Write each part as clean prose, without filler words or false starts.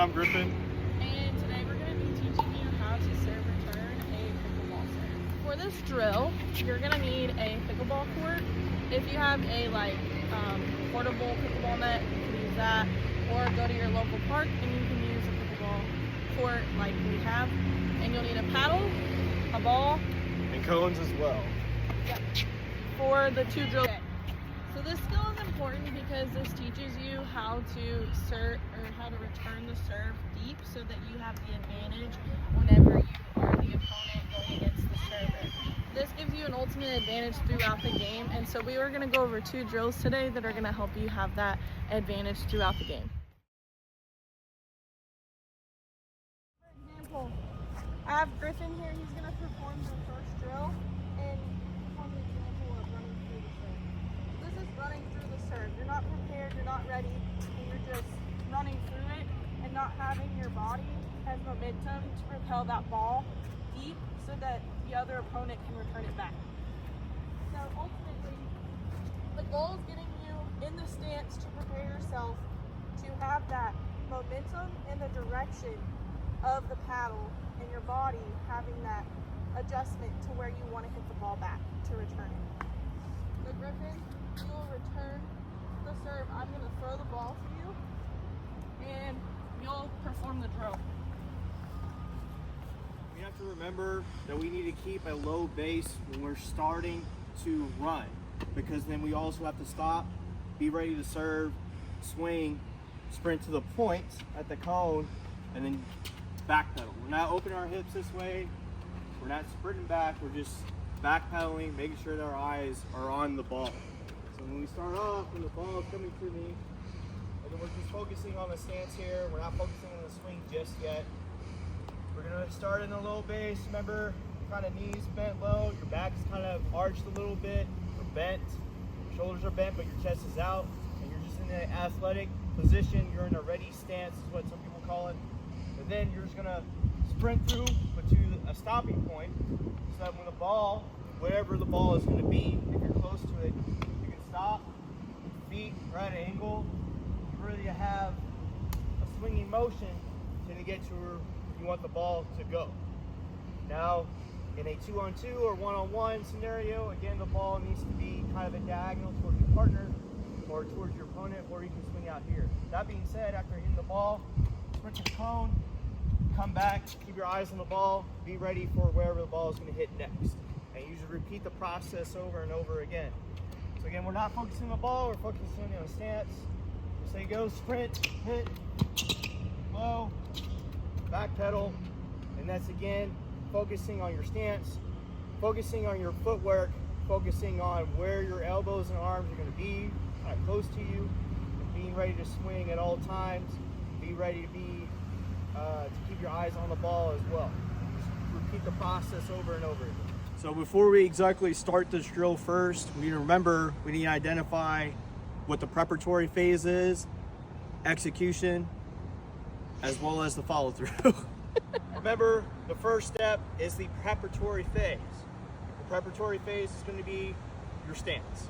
I'm Griffin. And today we're going to be teaching you how to serve return a pickleball serve. For this drill, you're going to need a pickleball court. If you have a portable pickleball net, you can use that, or go to your local park and you can use a pickleball court like we have. And you'll need a paddle, a ball, And cones as well. yep, for the two drills. So this skill is important because this teaches you how to serve or how to return the serve deep so that you have the advantage whenever you are the opponent going against the server. This gives you an ultimate advantage throughout the game, and so we are going to go over 2 drills today that are going to help you have that advantage throughout the game. For example, I have Griffin here. He's going to perform the first drill and perform the example of running through the serve. This is running through the serve. You're not prepared, you're not ready, and you're just running through it and not having your body as momentum to propel that ball deep so that the other opponent can return it back. So ultimately, the goal is getting you in the stance to prepare yourself to have that momentum in the direction of the paddle and your body having that adjustment to where you want to hit the ball back to return it. So Griffin, you will return the serve. I'm going to throw the ball to you and you'll perform the drill. We have to remember that we need to keep a low base when we're starting to run, because then we also have to stop, be ready to serve, swing, sprint to the point at the cone, and then backpedal. We're not opening our hips this way. We're not sprinting back. We're just backpedaling, making sure that our eyes are on the ball. So when we start off, when the ball is coming to me, and then we're just focusing on the stance here. We're not focusing on the swing just yet. We're gonna start in a low base. Remember, kind of knees bent low. Your back is kind of arched a little bit. You're bent. Your shoulders are bent, but your chest is out, and you're just in an athletic position. You're in a ready stance, is what some people call it. And then you're just gonna sprint through, but to a stopping point, so that when the ball, wherever the ball is gonna be, if you're close to it, you can stop, feet right at an angle. You really have a swinging motion to get to where you want the ball to go. Now, in a 2-on-2 or 1-on-1 scenario, again, the ball needs to be kind of a diagonal towards your partner or towards your opponent, or you can swing out here. That being said, after hitting the ball, sprint to the cone, come back, keep your eyes on the ball, be ready for wherever the ball is going to hit next. And you just repeat the process over and over again. So again, we're not focusing on the ball, we're focusing on the stance. We say go, sprint, hit, low, back pedal, and that's again focusing on your stance, focusing on your footwork, focusing on where your elbows and arms are going to be kind of close to you, and being ready to swing at all times. Be ready to keep your eyes on the ball as well. Just repeat the process over and over again. So before we exactly start this drill first, we need to remember we need to identify what the preparatory phase is, execution, as well as the follow through. Remember, the first step is the preparatory phase. The preparatory phase is going to be your stance.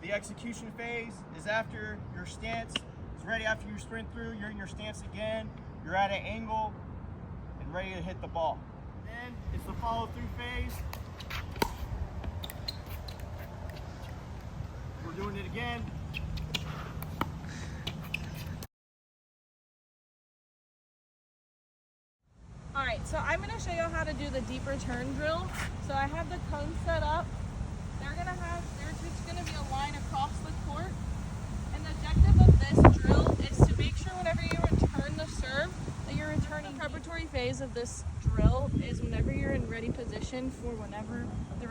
The execution phase is after your stance is ready, after you sprint through, you're in your stance again, you're at an angle and ready to hit the ball. Then it's the follow through phase. We're doing it again. Alright, so I'm going to show you how to do the deep return drill. So I have the cones set up. There's just going to be a line across the court. And the objective of this drill is to make sure whenever you return the serve, that you're returning. The preparatory phase of this drill is whenever you're in ready position for whenever the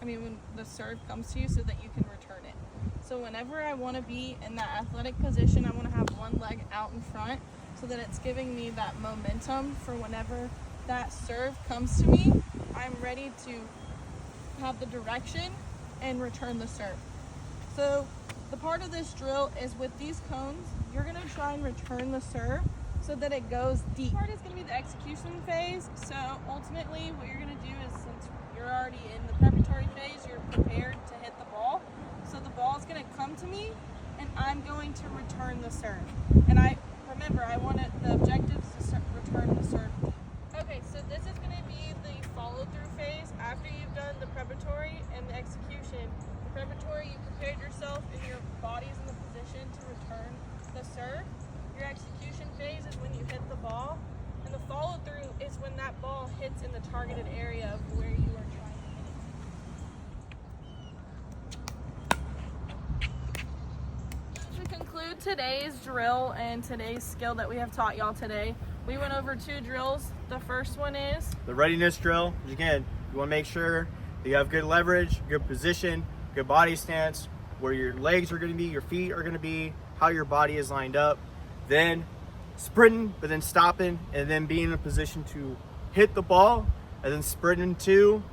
when the serve comes to you so that you can return it. So whenever I want to be in that athletic position, I want to have one leg out in front so that it's giving me that momentum for whenever that serve comes to me, I'm ready to have the direction and return the serve. So the part of this drill is with these cones, you're going to try and return the serve so that it goes deep. This part is going to be the execution phase. So ultimately what you're going to do is, since you're already in the preparatory phase, you're prepared to hit the ball. So the ball is going to come to me and I'm going to return the serve. And I remember, the objective is to return the serve. Okay, so this is going to be the follow-through phase after you've done the preparatory and the execution. The preparatory, you prepared yourself and your body's in the position to return the serve. Your execution phase is when you hit the ball, and the follow-through is when that ball hits in the targeted area of where you are trying to hit it. To conclude today's drill and today's skill that we have taught y'all today, we went over 2 drills. The first one is the readiness drill. Again, you want to make sure that you have good leverage, good position, good body stance, where your legs are going to be, your feet are going to be, how your body is lined up. Then sprinting, but then stopping, and then being in a position to hit the ball, and then sprinting too,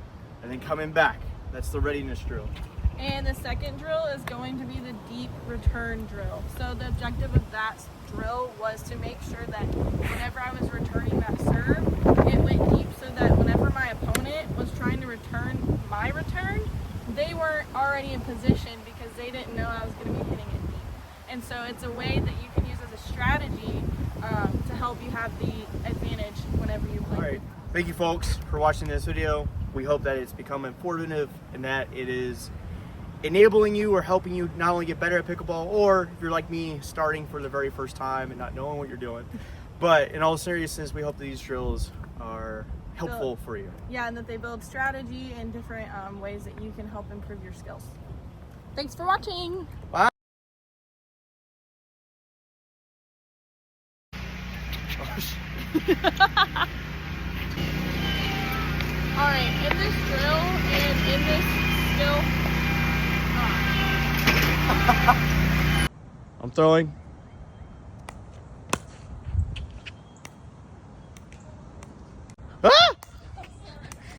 and then coming back. That's the readiness drill. And the second drill is going to be the deep return drill. So the objective of that drill was to make sure that whenever I was returning that serve, it went deep, so that whenever my opponent was trying to return my return, they weren't already in position because they didn't know I was going to be hitting it deep. And so it's a way that you can use as a strategy to help you have the advantage whenever you play. All right, thank you folks for watching this video. We hope that it's become informative and that it is enabling you or helping you not only get better at pickleball, or if you're like me, starting for the very first time and not knowing what you're doing. But in all seriousness, we hope that these drills are helpful for you. Yeah, and that they build strategy and different ways that you can help improve your skills. Thanks for watching. Bye. Alright, in this drill and in this skill, I'm throwing.